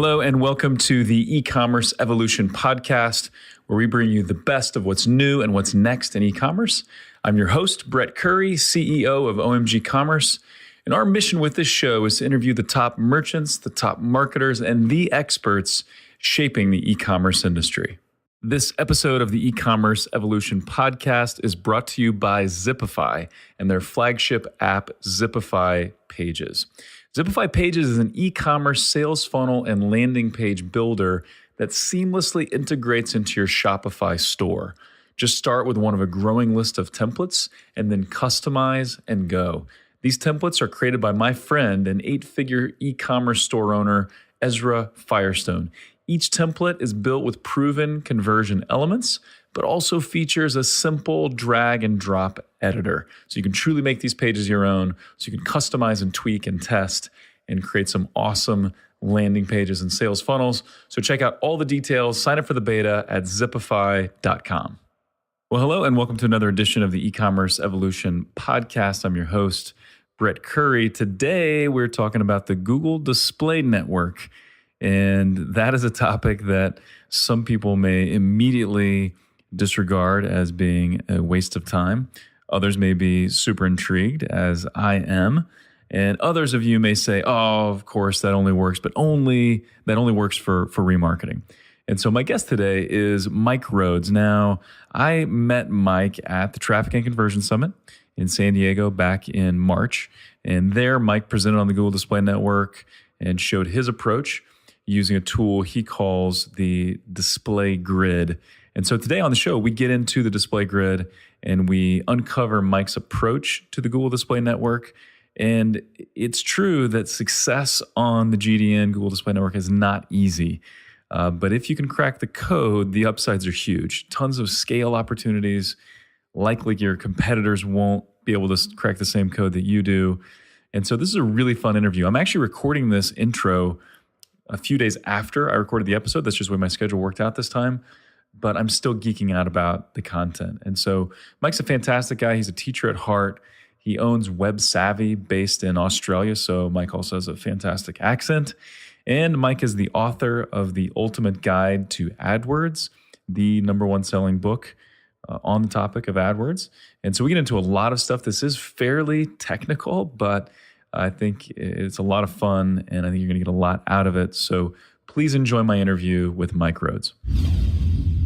hello, and welcome to the E-commerce Evolution podcast, where we bring you the best of what's new and what's next in e-commerce. I'm your host, Brett Curry, CEO of OMG Commerce, and our mission with this show is to interview the top merchants, the top marketers, and the experts shaping the e-commerce industry. This episode of the E-commerce Evolution podcast is brought to you by Zipify and their flagship app, Zipify Pages. Zipify Pages is an e-commerce sales funnel and landing page builder that seamlessly integrates into your Shopify store. Just start with one of a growing list of templates and then customize and go. These templates are created by my friend, an 8-figure e-commerce store owner, Ezra Firestone. Each template is built with proven conversion elements, but also features a simple drag and drop editor. So you can truly make these pages your own, so you can customize and tweak and test and create some awesome landing pages and sales funnels. So check out all the details, sign up for the beta at zipify.com. Well, hello, and welcome to another edition of the E-commerce Evolution podcast. I'm your host, Brett Curry. Today, we're talking about the Google Display Network. And that is a topic that some people may immediately disregard as being a waste of time. Others may be super intrigued, as I am. And others of you may say, oh, of course, that only works, but that only works for remarketing. And so my guest today is Mike Rhodes. Now, I met Mike at the Traffic and Conversion Summit in San Diego back in March. And there, Mike presented on the Google Display Network and showed his approach using a tool he calls the Display Grid. And so today on the show, we get into the Display Grid and we uncover Mike's approach to the Google Display Network. And it's true that success on the GDN, Google Display Network, is not easy. But if you can crack the code, the upsides are huge. Tons of scale opportunities. Likely your competitors won't be able to crack the same code that you do. And so this is a really fun interview. I'm actually recording this intro a few days after I recorded the episode. That's just the way my schedule worked out this time. But I'm still geeking out about the content. And so Mike's a fantastic guy. He's a teacher at heart. He owns Web Savvy based in Australia. So Mike also has a fantastic accent. And Mike is the author of The Ultimate Guide to AdWords, the number one selling book on the topic of AdWords. And so we get into a lot of stuff. This is fairly technical, but I think it's a lot of fun, and I think you're going to get a lot out of it. So please enjoy my interview with Mike Rhodes.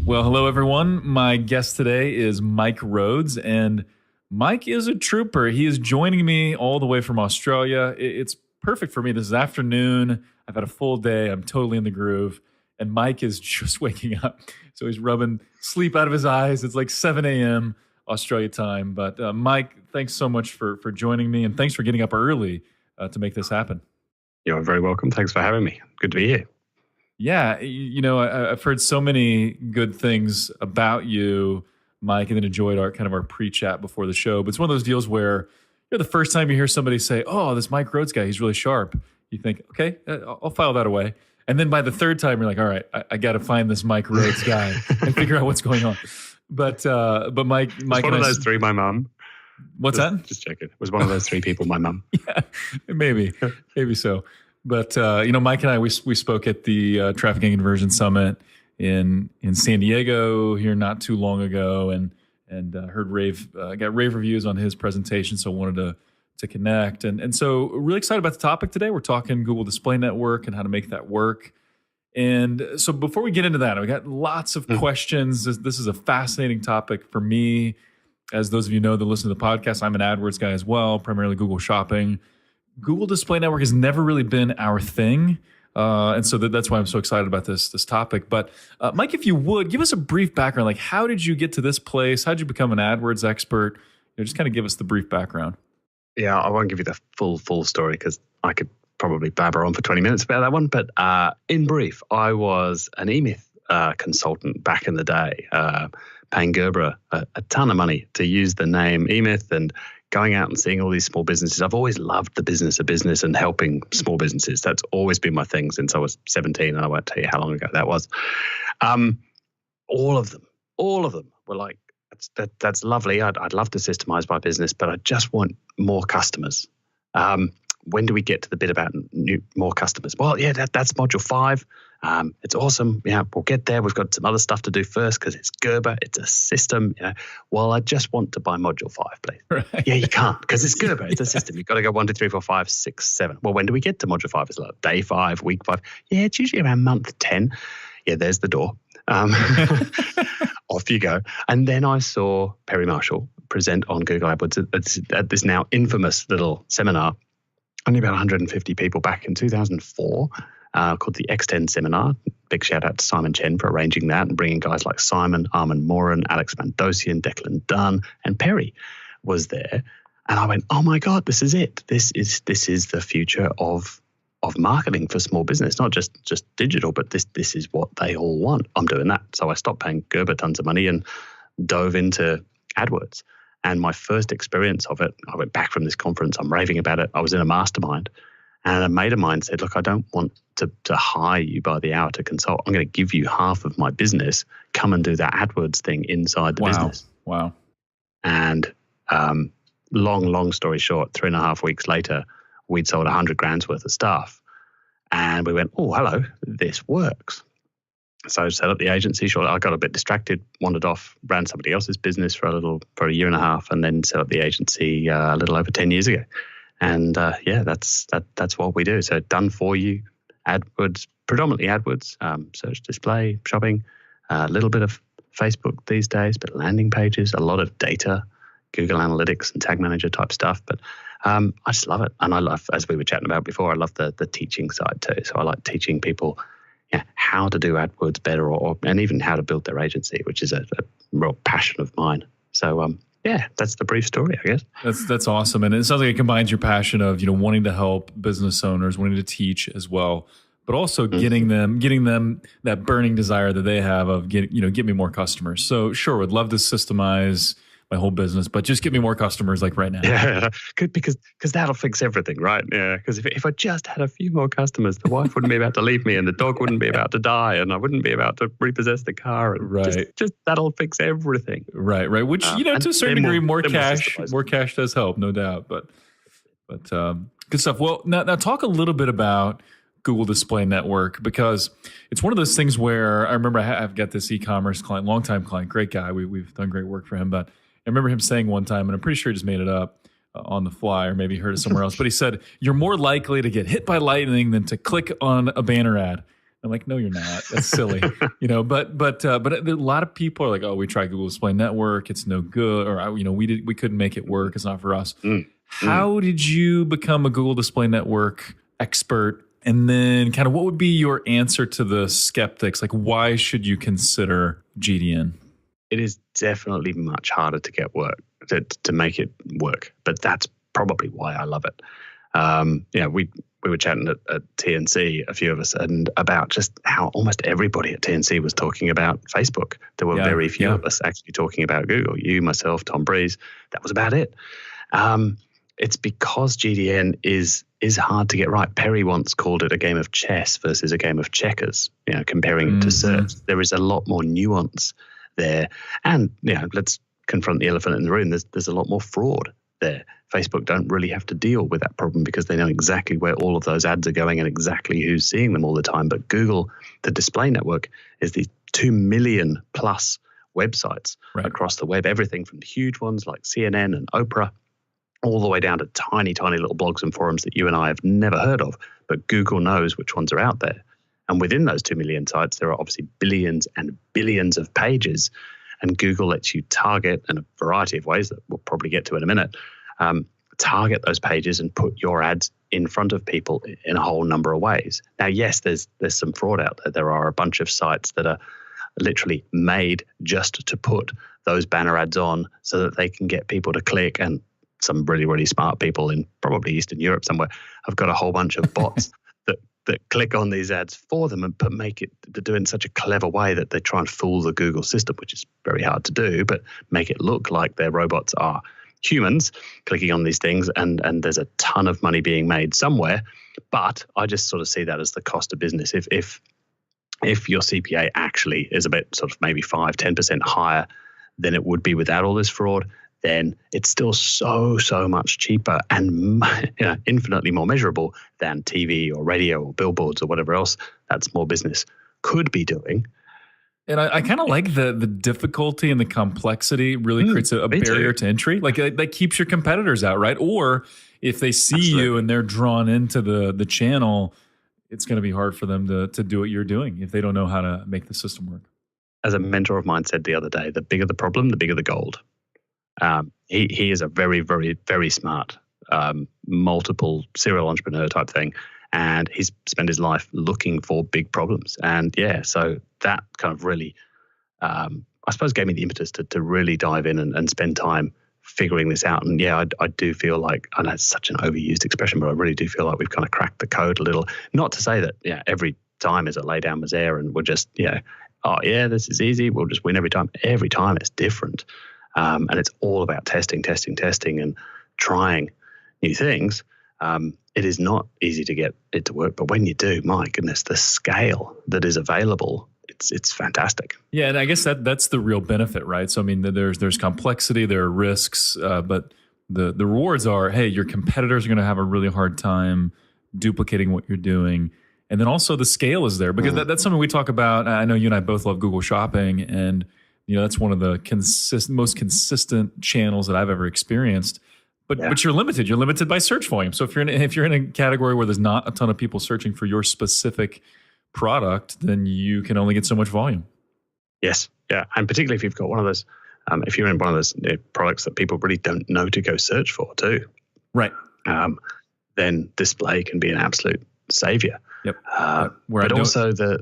Well, hello, everyone. My guest today is Mike Rhodes, and Mike is a trooper. He is joining me all the way from Australia. It's perfect for me. This is afternoon. I've had a full day. I'm totally in the groove, and Mike is just waking up. So he's rubbing sleep out of his eyes. It's like 7 a.m. Australia time. But Mike, thanks so much for joining me, and thanks for getting up early to make this happen. You're very welcome. Thanks for having me. Good to be here. Yeah, I've heard so many good things about you, Mike, and then enjoyed our pre-chat before the show. But it's one of those deals where the first time you hear somebody say, "Oh, this Mike Rhodes guy, he's really sharp," you think, "Okay, I'll file that away." And then by the third time, you're like, "All right, I got to find this Mike Rhodes guy and figure out what's going on." But Mike, one of those three, my mum. What's that? Just check it. Was one of those three people my mum? Yeah, maybe so. But Mike and I we spoke at the Traffic and Conversion Summit in San Diego here not too long ago, and heard got rave reviews on his presentation, so wanted to connect, and so really excited about the topic today. We're talking Google Display Network and how to make that work. And so before we get into that, we got lots of questions. This is a fascinating topic for me. As those of you know that listen to the podcast, I'm an AdWords guy as well, primarily Google Shopping. Google Display Network has never really been our thing. And so that's why I'm so excited about this topic. But Mike, if you would, give us a brief background. Like, how did you get to this place? How did you become an AdWords expert? Just kind of give us the brief background. Yeah, I won't give you the full story because I could probably blabber on for 20 minutes about that one. But in brief, I was an eMyth consultant back in the day, paying Gerber a ton of money to use the name eMyth and going out and seeing all these small businesses. I've always loved the business of business and helping small businesses. That's always been my thing since I was 17, and I won't tell you how long ago that was. All of them were like, that's lovely. I'd love to systemize my business, but I just want more customers. when do we get to the bit about more customers? Well, yeah, that's module 5. It's awesome. Yeah, we'll get there. We've got some other stuff to do first because it's Gerber. It's a system. Well, I just want to buy module 5, please. Right. Yeah, you can't because it's Gerber. It's a system. You've got to go 1, 2, 3, 4, 5, 6, 7. Well, when do we get to module 5? Is it like day 5, week 5? Yeah, it's usually around month 10. Yeah, there's the door. Off you go. And then I saw Perry Marshall present on Google AdWords at this now infamous little seminar, only about 150 people back in 2004, called the X10 Seminar. Big shout out to Simon Chen for arranging that and bringing guys like Simon, Armand Moran, Alex Mandosian, Declan Dunn, and Perry was there. And I went, oh my God, this is it. This is the future of marketing for small business, not just digital, but this is what they all want. I'm doing that. So I stopped paying Gerber tons of money and dove into AdWords. And my first experience of it, I went back from this conference, I'm raving about it. I was in a mastermind and a mate of mine said, look, I don't want to hire you by the hour to consult. I'm going to give you half of my business. Come and do that AdWords thing inside the business. Wow. And long story short, 3.5 weeks later, we'd sold 100 grand's worth of stuff. And we went, oh, hello, this works. So I set up the agency. Sure, I got a bit distracted, wandered off, ran somebody else's business for a year and a half, and then set up the agency a little over 10 years ago. And that's what we do. So done for you, AdWords, predominantly AdWords, search, display, shopping, a little bit of Facebook these days, but landing pages, a lot of data, Google Analytics and Tag Manager type stuff. But I just love it. And I love, as we were chatting about before, I love the teaching side too. So I like teaching people how to do AdWords better and even how to build their agency, which is a real passion of mine. So, that's the brief story, I guess. That's awesome. And it sounds like it combines your passion of, wanting to help business owners, wanting to teach as well, but also getting them that burning desire that they have of get me more customers. So sure, would love to systemize my whole business, but just get me more customers like right now. Yeah, good, because that'll fix everything, right? Yeah, because if I just had a few more customers, the wife wouldn't be about to leave me and the dog wouldn't be about to die and I wouldn't be about to repossess the car. And right. Just that'll fix everything. Right. Which, to a certain degree, more cash does help, no doubt. But good stuff. Well, now talk a little bit about Google Display Network, because it's one of those things where I remember I've got this e-commerce client, longtime client, great guy. We've done great work for him, but I remember him saying one time, and I'm pretty sure he just made it up on the fly, or maybe he heard it somewhere else, but he said, you're more likely to get hit by lightning than to click on a banner ad. I'm like, no, you're not. That's silly. But a lot of people are like, oh, we tried Google Display Network. It's no good. Or, we couldn't make it work. It's not for us. How did you become a Google Display Network expert? And then kind of what would be your answer to the skeptics? Like, why should you consider GDN? It is definitely much harder to get work, to make it work. But that's probably why I love it. We were chatting at TNC, a few of us, and about just how almost everybody at TNC was talking about Facebook. There were very few of us actually talking about Google. You, myself, Tom Breeze, that was about it. It's because GDN is hard to get right. Perry once called it a game of chess versus a game of checkers, comparing it to search. There is a lot more nuance there. And, let's confront the elephant in the room. There's a lot more fraud there. Facebook don't really have to deal with that problem because they know exactly where all of those ads are going and exactly who's seeing them all the time. But Google, the display network, is these 2 million plus websites across the web, everything from the huge ones like CNN and Oprah, all the way down to tiny, tiny little blogs and forums that you and I have never heard of, but Google knows which ones are out there. And within those 2 million sites, there are obviously billions and billions of pages, and Google lets you target in a variety of ways that we'll probably get to in a minute, target those pages and put your ads in front of people in a whole number of ways. Now, yes, there's some fraud out there. There are a bunch of sites that are literally made just to put those banner ads on so that they can get people to click, and some really, really smart people in probably Eastern Europe somewhere have got a whole bunch of bots that click on these ads for them and make it to do it in such a clever way that they try and fool the Google system, which is very hard to do, but make it look like their robots are humans clicking on these things, and there's a ton of money being made somewhere. But I just sort of see that as the cost of business. If your CPA actually is a bit sort of maybe 5-10% higher than it would be without all this fraud, then it's still so much cheaper and infinitely more measurable than TV or radio or billboards or whatever else that small business could be doing. And I kind of like the difficulty and the complexity really creates a barrier to entry. Like that keeps your competitors out, right? Or if they see you and they're drawn into the channel, it's going to be hard for them to do what you're doing if they don't know how to make the system work. As a mentor of mine said the other day, the bigger the problem, the bigger the gold. He is a very, very, very smart, multiple serial entrepreneur type thing. And he's spent his life looking for big problems. And so that kind of really, I suppose, gave me the impetus to really dive in and spend time figuring this out. And I do feel like, I know it's such an overused expression, but I really do feel like we've kind of cracked the code a little. Not to say that every time is a lay down misere and we're just, this is easy, we'll just win every time. Every time it's different. And it's all about testing and trying new things. It is not easy to get it to work, but when you do, my goodness, the scale that is available, it's fantastic. Yeah, and I guess that's the real benefit, right? So I mean, there's complexity, there are risks, but the rewards are, hey, your competitors are going to have a really hard time duplicating what you're doing, and then also the scale is there because that's something we talk about. I know you and I both love Google Shopping, and that's one of the most consistent channels that I've ever experienced. But you're limited. You're limited by search volume. So if you're in a category where there's not a ton of people searching for your specific product, then you can only get so much volume. Yes, yeah, and particularly if you've got one of those, if you're in one of those products that people really don't know to go search for too, right? Then display can be an absolute savior. Yep. But also go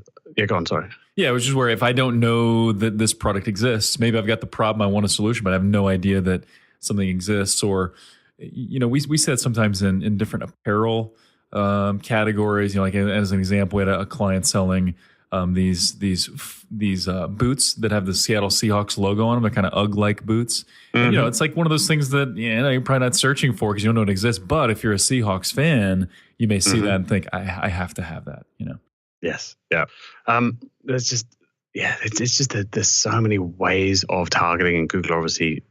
on. Sorry. Yeah, which is where if I don't know that this product exists, maybe I've got the problem, I want a solution, but I have no idea that something exists. Or we said sometimes in different apparel categories, like as an example, we had a client selling these boots that have the Seattle Seahawks logo on them. They're kind of UGG-like boots. And, it's like one of those things that you're probably not searching for because you don't know it exists. But if you're a Seahawks fan, you may see that and think, I have to have that. Yes, yeah. It's just that there's so many ways of targeting, and Google obviously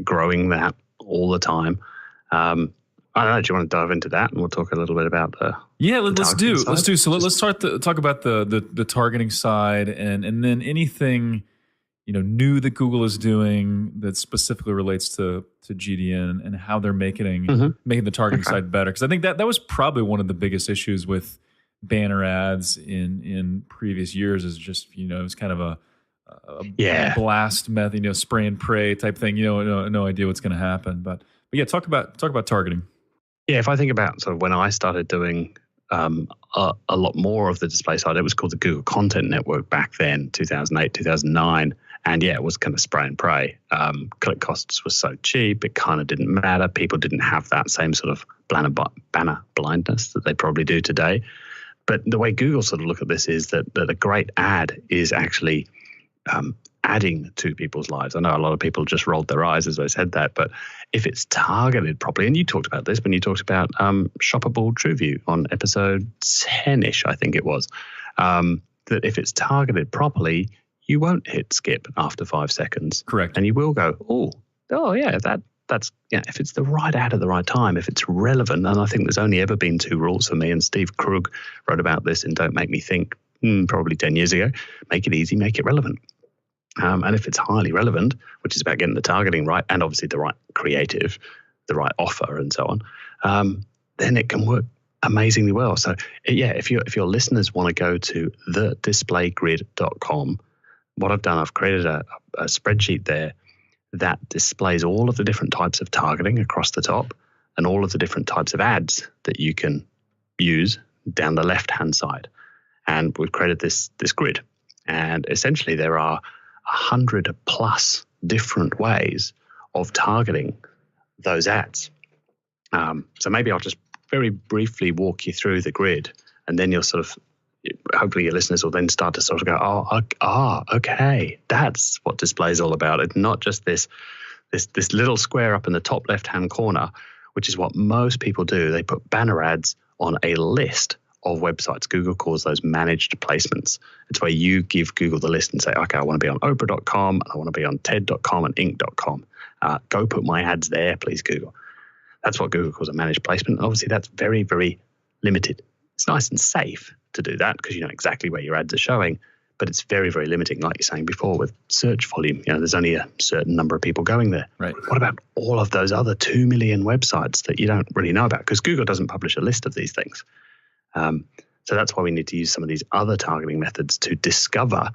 growing that all the time. I don't know. Do you want to dive into that, and we'll talk a little bit about the let's do. So let's start to talk about the targeting side, and then anything new that Google is doing that specifically relates to GDN and how they're making the targeting side better. Because I think that was probably one of the biggest issues with banner ads in previous years is just it was kind of a blast method, spray and pray type thing. No idea what's going to happen. But yeah, talk about targeting. Yeah, if I think about sort of when I started doing a lot more of the display side, it was called the Google Content Network back then, 2008, 2009. And it was kind of spray and pray. Click costs were so cheap, it kind of didn't matter. People didn't have that same sort of banner blindness that they probably do today. But the way Google sort of look at this is that a great ad is actually adding to people's lives. I know a lot of people just rolled their eyes as I said that, but if it's targeted properly, and you talked about this when you talked about shoppable TrueView on episode 10-ish, I think it was, that if it's targeted properly, you won't hit skip after 5 seconds. Correct. And you will go, oh yeah, that's if it's the right ad at the right time, if it's relevant. And I think there's only ever been 2 rules for me, and Steve Krug wrote about this in Don't Make Me Think probably 10 years ago. Make it easy, make it relevant. And if it's highly relevant, which is about getting the targeting right and obviously the right creative, the right offer and so on, then it can work amazingly well. So if your listeners want to go to thedisplaygrid.com, what I've done, I've created a spreadsheet there that displays all of the different types of targeting across the top and all of the different types of ads that you can use down the left-hand side. And we've created this grid. And essentially there are 100 plus different ways of targeting those ads. So maybe I'll just very briefly walk you through the grid, and then you'll sort of, hopefully your listeners will then start to sort of go, okay, that's what display is all about. It's not just this little square up in the top left-hand corner, which is what most people do. They put banner ads on a list of websites. Google calls those managed placements. It's where you give Google the list and say, okay, I want to be on Oprah.com, and I want to be on TED.com and Inc.com. Go put my ads there, please, Google. That's what Google calls a managed placement. Obviously, that's very, very limited. It's nice and safe to do that because you know exactly where your ads are showing, but it's very, very limiting, like you're saying before, with search volume. You know, there's only a certain number of people going there. Right. What about all of those other 2 million websites that you don't really know about? Because Google doesn't publish a list of these things. So that's why we need to use some of these other targeting methods to discover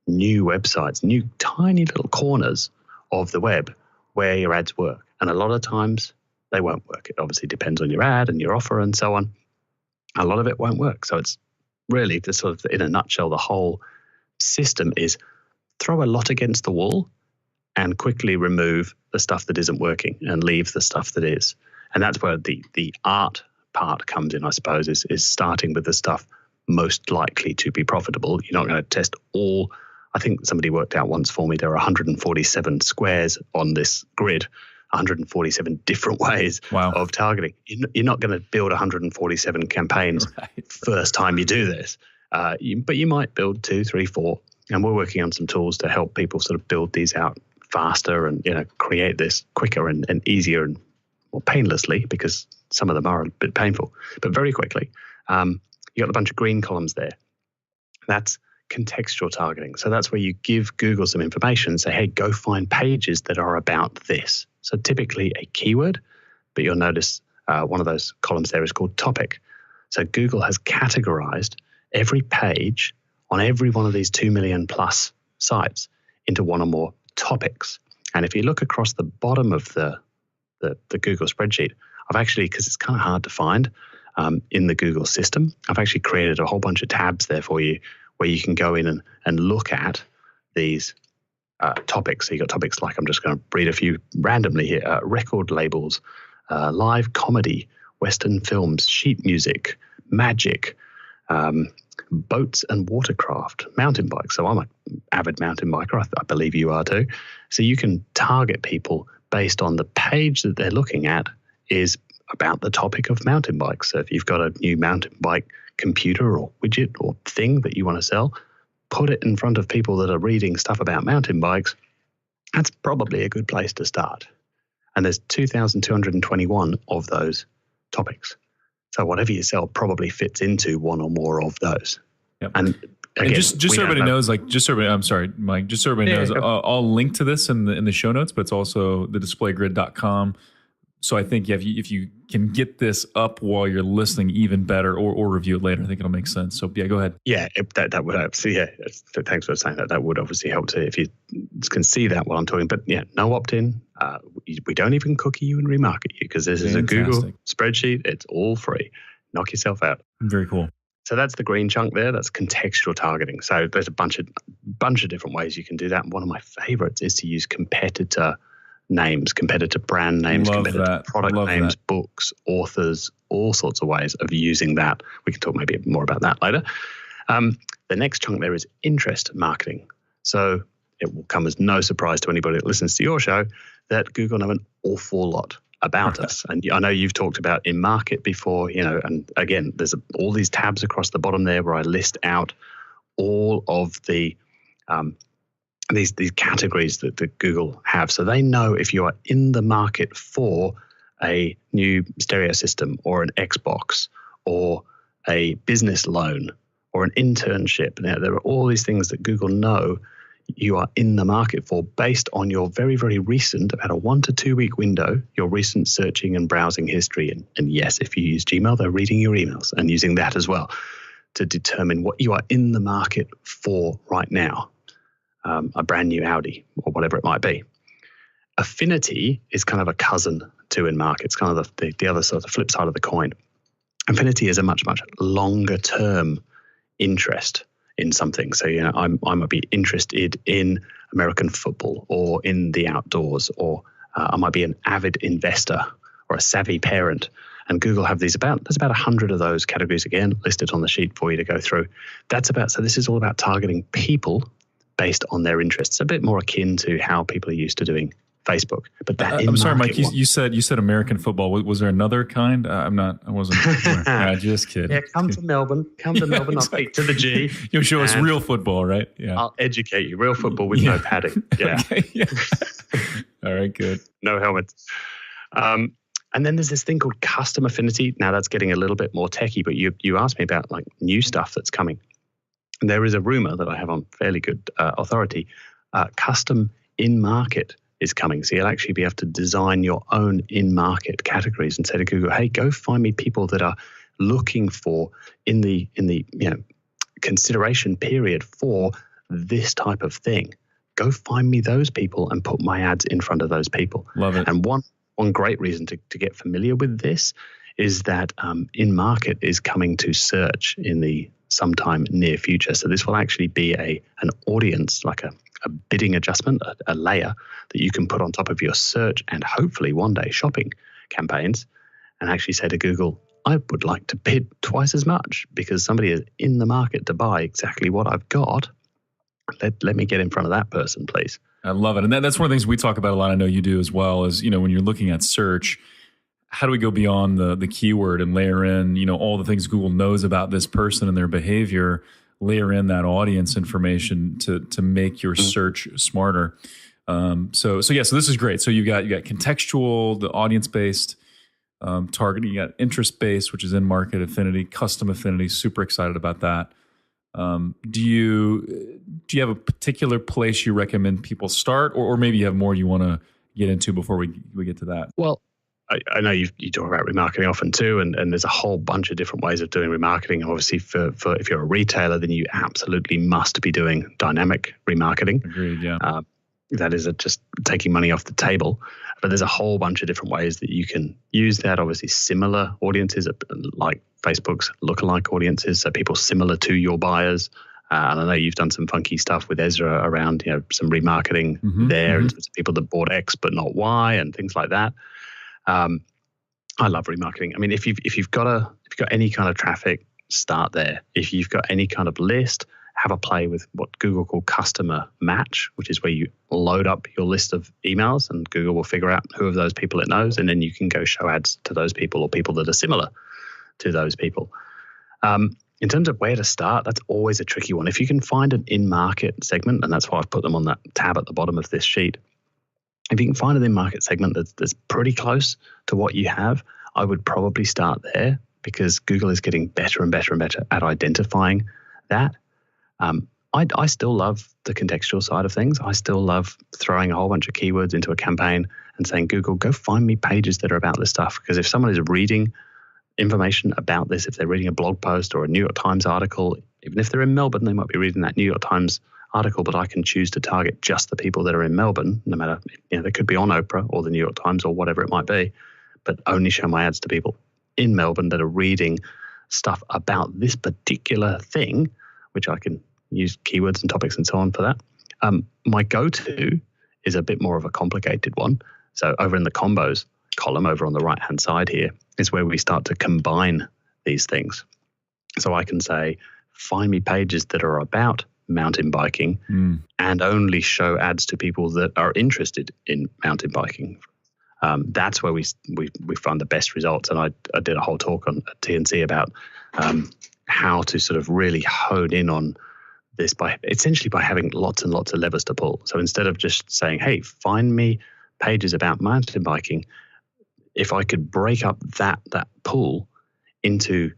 new websites, new tiny little corners of the web where your ads work. And a lot of times they won't work. It obviously depends on your ad and your offer and so on. A lot of it won't work. So it's really the sort of, in a nutshell, the whole system is throw a lot against the wall and quickly remove the stuff that isn't working and leave the stuff that is. And that's where the art part comes in, I suppose, is starting with the stuff most likely to be profitable. You're not going to test all. I think somebody worked out once for me, there are 147 squares on this grid, 147 different ways of targeting. You're not going to build 147 campaigns first time you do this, but you might build 2, 3, 4. And we're working on some tools to help people sort of build these out faster and create this quicker and easier and more painlessly, because some of them are a bit painful, but very quickly. You got a bunch of green columns there. That's contextual targeting. So that's where you give Google some information and say, hey, go find pages that are about this. So typically a keyword, but you'll notice one of those columns there is called topic. So Google has categorized every page on every one of these 2 million plus sites into one or more topics. And if you look across the bottom of the Google spreadsheet, I've actually, because it's kind of hard to find in the Google system, I've actually created a whole bunch of tabs there for you where you can go in and look at these topics. So you've got topics like, I'm just going to read a few randomly here, record labels, live comedy, Western films, sheet music, magic, boats and watercraft, mountain bikes. So I'm an avid mountain biker. I believe you are too. So you can target people based on the page that they're looking at is about the topic of mountain bikes. So if you've got a new mountain bike computer or widget or thing that you want to sell, put it in front of people that are reading stuff about mountain bikes. That's probably a good place to start. And there's 2,221 of those topics. So whatever you sell probably fits into one or more of those. Yep. And again, just so everybody knows, I'm sorry, Mike, just so everybody knows, I'll link to this in the show notes, but it's also thedisplaygrid.com. So I think if you can get this up while you're listening, even better, or review it later, I think it'll make sense. So yeah, go ahead. Yeah, that would help. So yeah, thanks for saying that. That would obviously help too if you can see that while I'm talking. But yeah, no opt-in. We don't even cookie you and remarket you because this is a Google spreadsheet. It's all free. Knock yourself out. Very cool. So that's the green chunk there. That's contextual targeting. So there's a bunch of different ways you can do that. And one of my favorites is to use competitor names, competitor brand names, competitor product names, books, authors, all sorts of ways of using that. We can talk maybe more about that later. The next chunk there is interest marketing. So it will come as no surprise to anybody that listens to your show that Google know an awful lot about us. And I know you've talked about in market before, and again, there's all these tabs across the bottom there where I list out all of the these categories that Google have. So they know if you are in the market for a new stereo system or an Xbox or a business loan or an internship. Now, there are all these things that Google know you are in the market for based on your very, very recent, about a 1 to 2 week window, your recent searching and browsing history. And yes, if you use Gmail, they're reading your emails and using that as well to determine what you are in the market for right now. A brand new Audi or whatever it might be. Affinity is kind of a cousin to in market. It's kind of the other sort of the flip side of the coin. Affinity is a much, much longer term interest in something. So, I might be interested in American football or in the outdoors, or I might be an avid investor or a savvy parent. And Google have there's about 100 of those categories again listed on the sheet for you to go through. So this is all about targeting people based on their interests, a bit more akin to how people are used to doing Facebook. But that I'm sorry, Mike. You said American football. Was there another kind? I wasn't. Just kidding. Yeah, come to Melbourne. Exactly. I'll speak to the G. You'll show us real football, right? Yeah. I'll educate you. Real football with no padding. Yeah. Okay, yeah. All right, good. No helmets. And then there's this thing called custom affinity. Now that's getting a little bit more techie, but you asked me about like new stuff that's coming. And there is a rumor that I have on fairly good authority. Custom in-market is coming. So you'll actually be able to design your own in-market categories and say to Google, hey, go find me people that are looking for in the consideration period for this type of thing. Go find me those people and put my ads in front of those people. Love it. And one great reason to get familiar with this is that in-market is coming to search in the sometime near future. So this will actually be an audience, like a bidding adjustment, a layer that you can put on top of your search and hopefully one day shopping campaigns, and actually say to Google, I would like to bid twice as much because somebody is in the market to buy exactly what I've got. Let me get in front of that person, please. I love it. And that's one of the things we talk about a lot. I know you do as well, is, when you're looking at search, how do we go beyond the keyword and layer in, all the things Google knows about this person and their behavior, layer in that audience information to make your search smarter. So this is great. So you got contextual, the audience-based, targeting, you got interest-based, which is in-market affinity, custom affinity, super excited about that. Do you have a particular place you recommend people start, or maybe you have more you want to get into before we get to that? Well, I know you talk about remarketing often too, and there's a whole bunch of different ways of doing remarketing. Obviously, for if you're a retailer, then you absolutely must be doing dynamic remarketing. Agreed, yeah. That is just taking money off the table. But there's a whole bunch of different ways that you can use that. Obviously, similar audiences like Facebook's lookalike audiences, so people similar to your buyers. And I know you've done some funky stuff with Ezra around, some remarketing there, in terms of people that bought X but not Y and things like that. I love remarketing. I mean, if you've got any kind of traffic, start there. If you've got any kind of list, have a play with what Google call customer match, which is where you load up your list of emails and Google will figure out who of those people it knows, and then you can go show ads to those people or people that are similar to those people. In terms of where to start, that's always a tricky one. If you can find an in-market segment, and that's why I've put them on that tab at the bottom of this sheet, if you can find an in-market segment that's pretty close to what you have, I would probably start there, because Google is getting better and better and better at identifying that. I still love the contextual side of things. I still love throwing a whole bunch of keywords into a campaign and saying, Google, go find me pages that are about this stuff. Because if someone is reading information about this, if they're reading a blog post or a New York Times article, even if they're in Melbourne, they might be reading that New York Times article, but I can choose to target just the people that are in Melbourne, no matter, they could be on Oprah or the New York Times or whatever it might be, but only show my ads to people in Melbourne that are reading stuff about this particular thing, which I can use keywords and topics and so on for that. My go-to is a bit more of a complicated one. So over in the combos column over on the right-hand side here is where we start to combine these things. So I can say, find me pages that are about mountain biking and only show ads to people that are interested in mountain biking. That's where we find the best results. And I did a whole talk on TNC about how to sort of really hone in on this by having lots and lots of levers to pull. So instead of just saying, hey, find me pages about mountain biking, if I could break up that pool into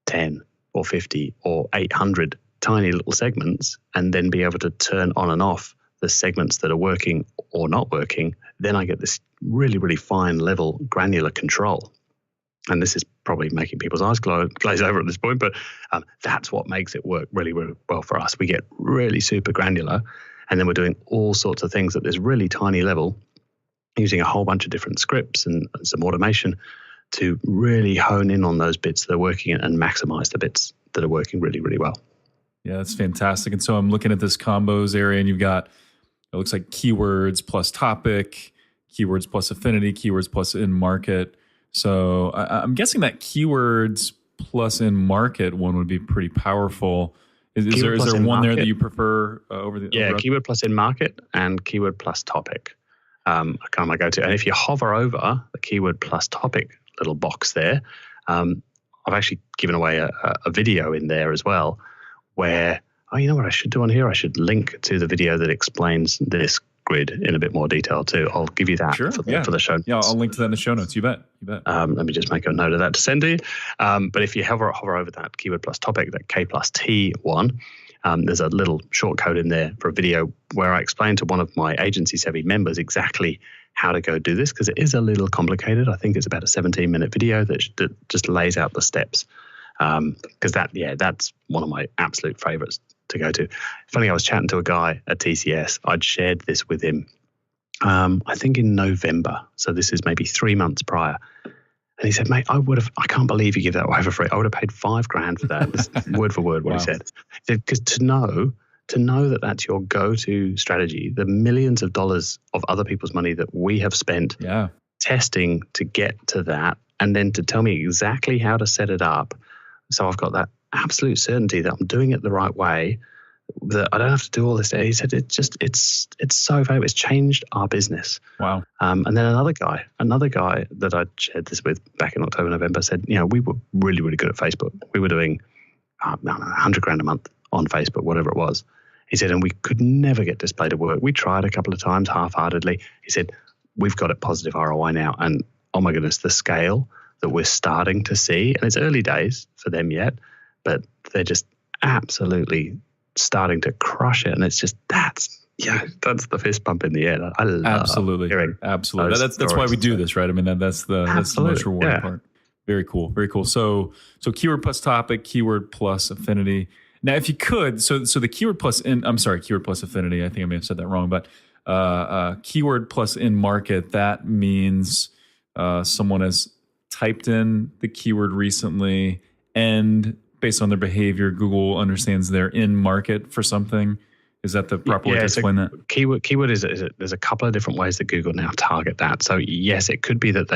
10 or 50 or 800 tiny little segments and then be able to turn on and off the segments that are working or not working, then I get this really, really fine level granular control. And this is probably making people's eyes glaze over at this point, but that's what makes it work really, really well for us. We get really super granular, and then we're doing all sorts of things at this really tiny level, using a whole bunch of different scripts and some automation to really hone in on those bits that are working and maximize the bits that are working really, really well. Yeah, that's fantastic. And so I'm looking at this combos area, and you've got, it looks like keywords plus topic, keywords plus affinity, keywords plus in-market. So I'm guessing that keywords plus in-market one would be pretty powerful. Is there one there that you prefer over the? Yeah, keyword plus in-market and keyword plus topic. Kind of my go-to. And if you hover over the keyword plus topic little box there, I've actually given away a video in there as well, where, you know what I should do on here? I should link to the video that explains this grid in a bit more detail too. I'll give you that for the show notes. Yeah, I'll link to that in the show notes. You bet. Let me just make a note of that to send to you. But if you hover over that keyword plus topic, that K plus T one, there's a little short code in there for a video where I explain to one of my agency savvy members exactly how to go do this, because it is a little complicated. I think it's about a 17-minute video that just lays out the steps. Because that's one of my absolute favorites to go to. Funny, I was chatting to a guy at TCS. I'd shared this with him, I think in November. So this is maybe 3 months prior. And he said, mate, I can't believe you give that away for free. I would have paid $5,000 for that. This word for word what he said. Because to know that that's your go-to strategy, the millions of dollars of other people's money that we have spent testing to get to that, and then to tell me exactly how to set it up. So I've got that absolute certainty that I'm doing it the right way, that I don't have to do all this. He said it's so valuable. It's changed our business. Wow. And then another guy that I shared this with back in October, November said, we were really, really good at Facebook. We were doing $100,000 a month on Facebook, whatever it was. He said, and we could never get display to work. We tried a couple of times half-heartedly. He said, we've got it positive ROI now. And oh my goodness, the scale that we're starting to see, and it's early days for them yet, but they're just absolutely starting to crush it. And it's just, that's the fist bump in the air. I love hearing absolutely. That's why we do this, right? I mean, that's the most rewarding part. Very cool. Very cool. So keyword plus topic, keyword plus affinity. Now, if you could, so the keyword plus affinity, I think I may have said that wrong, but keyword plus in market, that means someone has typed in the keyword recently, and based on their behavior, Google understands they're in market for something. Is that the proper way to explain that? Keyword is there's a couple of different ways that Google now target that. So yes, it could be that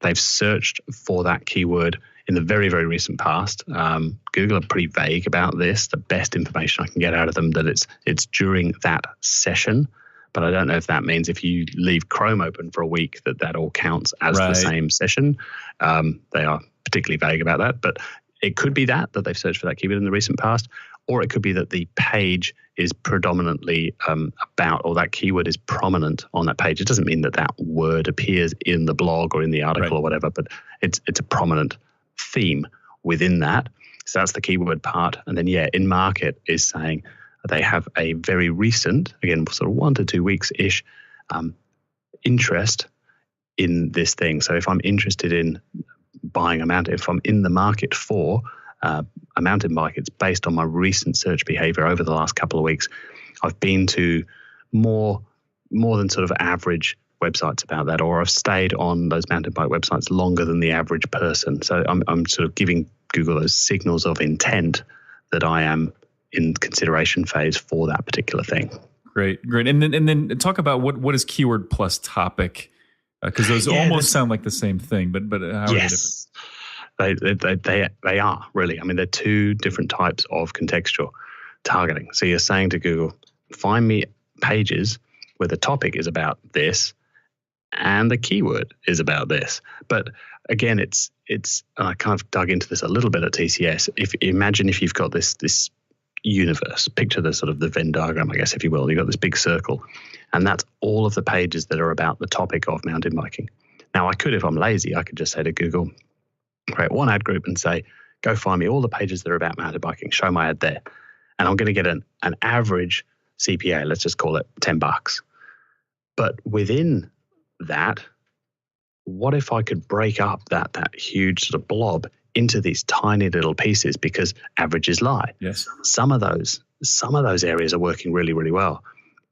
they've searched for that keyword in the very, very recent past. Google are pretty vague about this. The best information I can get out of them that it's during that session. But I don't know if that means if you leave Chrome open for a week that all counts as the same session. They are particularly vague about that. But it could be that they've searched for that keyword in the recent past, or it could be that the page is predominantly about, or that keyword is prominent on that page. It doesn't mean that word appears in the blog or in the article or whatever, but it's a prominent theme within that. So that's the keyword part. And then, in market is saying they have a very recent, again, sort of 1 to 2 weeks-ish interest in this thing. So if I'm interested in buying a mountain, if I'm in the market for a mountain bike, it's based on my recent search behavior over the last couple of weeks. I've been to more than sort of average websites about that, or I've stayed on those mountain bike websites longer than the average person. So I'm sort of giving Google those signals of intent that I am in consideration phase for that particular thing. Great. And then talk about what is keyword plus topic, because those almost sound like the same thing, but how are they different? They are really. I mean, they're two different types of contextual targeting. So you're saying to Google, find me pages where the topic is about this and the keyword is about this. But again, it's I kind of dug into this a little bit at TCS. Imagine if you've got this universe, picture the sort of the Venn diagram, I guess, if you will. You've got this big circle, and that's all of the pages that are about the topic of mountain biking. Now, I could, if I'm lazy, I could just say to Google, create one ad group and say, go find me all the pages that are about mountain biking, show my ad there. And I'm going to get an average CPA, let's just call it $10. But within that, what if I could break up that huge sort of blob into these tiny little pieces, because averages lie. Yes. Some of those areas are working really, really well,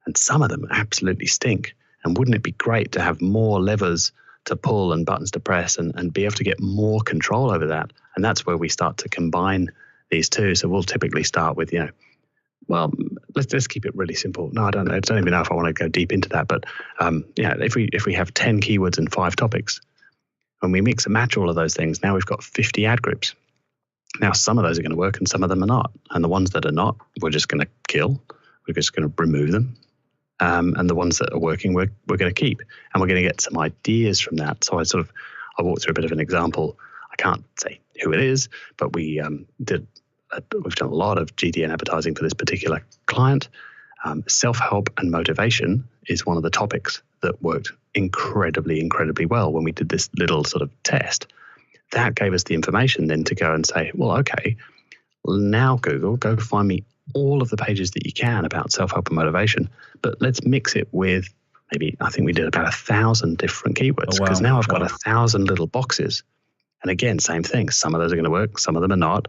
and some of them absolutely stink. And wouldn't it be great to have more levers to pull and buttons to press and be able to get more control over that? And that's where we start to combine these two. So we'll typically start with, let's keep it really simple. No, I don't even know if I want to go deep into that, but if we have 10 keywords and 5 topics, when we mix and match all of those things, now we've got 50 ad groups. Now, some of those are going to work and some of them are not. And the ones that are not, we're just going to kill. We're just going to remove them. And the ones that are working, we're going to keep. And we're going to get some ideas from that. So I walked through a bit of an example. I can't say who it is, but we've done a lot of GDN advertising for this particular client. Self-help and motivation is one of the topics that worked incredibly, incredibly well when we did this little sort of test. That gave us the information then to go and say, well, okay, now Google, go find me all of the pages that you can about self-help and motivation, but let's mix it with maybe, I think we did about 1,000 different keywords, because now I've got 1,000 little boxes. And again, same thing. Some of those are going to work, some of them are not.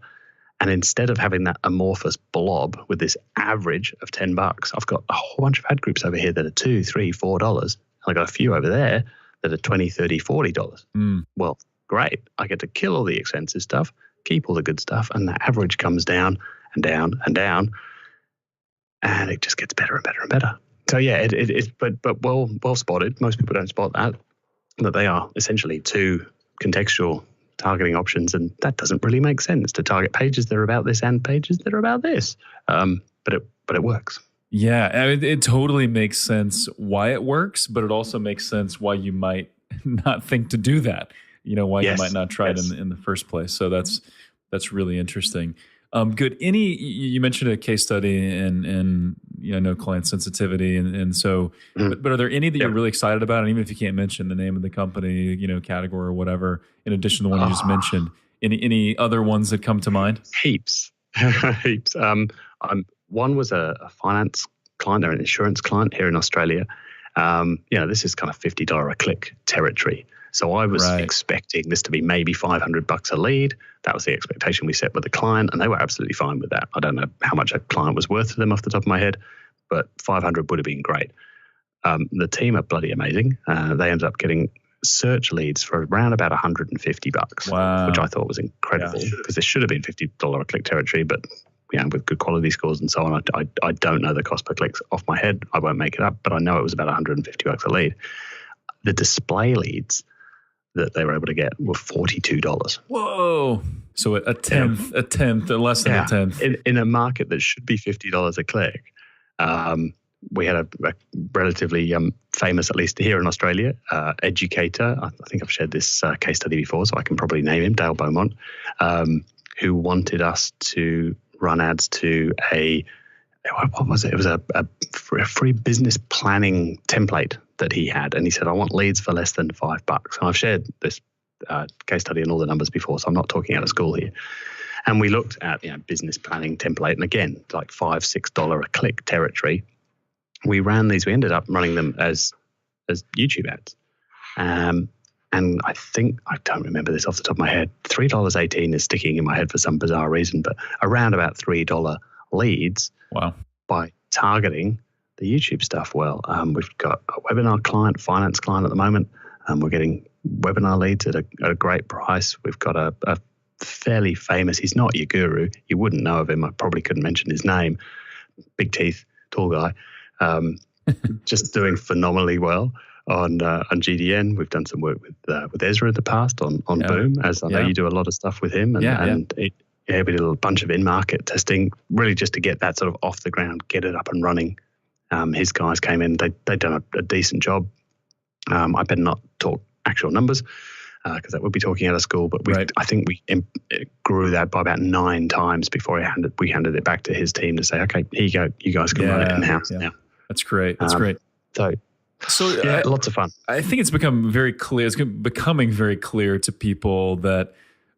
And instead of having that amorphous blob with this average of $10, I've got a whole bunch of ad groups over here that are $2, $3, $4. And I've got a few over there that are $20, $30, $40. Well, great. I get to kill all the expensive stuff, keep all the good stuff, and the average comes down and down and down, and it just gets better and better and better. So yeah, but well spotted. Most people don't spot that they are essentially two contextual targeting options, and that doesn't really make sense to target pages that are about this and pages that are about this. But it works. Yeah, it totally makes sense why it works, but it also makes sense why you might not think to do that. Why you might not try it in the first place. So that's really interesting. Good. You mentioned a case study and no client sensitivity, and so, but are there any that you're really excited about? And even if you can't mention the name of the company, category or whatever, in addition to the one you just mentioned, any other ones that come to mind? Heaps. One was a finance client, or an insurance client here in Australia. This is kind of $50 a click territory. So I was expecting this to be maybe $500 a lead. That was the expectation we set with the client, and they were absolutely fine with that. I don't know how much a client was worth to them off the top of my head, but 500 would have been great. The team are bloody amazing. They ended up getting search leads for around about $150, which I thought was incredible, because this should have been $50 a click territory, but with good quality scores and so on, I don't know the cost per click off my head. I won't make it up, but I know it was about $150 a lead. The display leads that they were able to get were $42. Whoa! So a tenth, less than a tenth. In a market that should be $50 a click. We had a relatively famous, at least here in Australia, educator. I think I've shared this case study before, so I can probably name him, Dale Beaumont, who wanted us to run ads to what was it? It was a free business planning template that he had. And he said, I want leads for less than $5. And I've shared this case study and all the numbers before, so I'm not talking out of school here. And we looked at business planning template. And again, like $5, $6 a click territory. We ran these. We ended up running them as YouTube ads. And I think, I don't remember this off the top of my head, $3.18 is sticking in my head for some bizarre reason, but around about $3 leads. Wow. By targeting the YouTube stuff well. We've got a webinar client, finance client at the moment. We're getting webinar leads at a great price. We've got a fairly famous, he's not your guru. You wouldn't know of him. I probably couldn't mention his name. Big teeth, tall guy. Just doing phenomenally well on GDN. We've done some work with Ezra in the past on Boom, as I know you do a lot of stuff with him. We did a bunch of in-market testing, really just to get that sort of off the ground, get it up and running. His guys came in, they'd done a decent job. I better not talk actual numbers because that would be talking out of school, but I think we grew that by about 9 times before we handed it back to his team to say, okay, here you go, you guys can run it in-house now. That's great. That's great. So lots of fun. I think it's become very clear. It's becoming very clear to people that,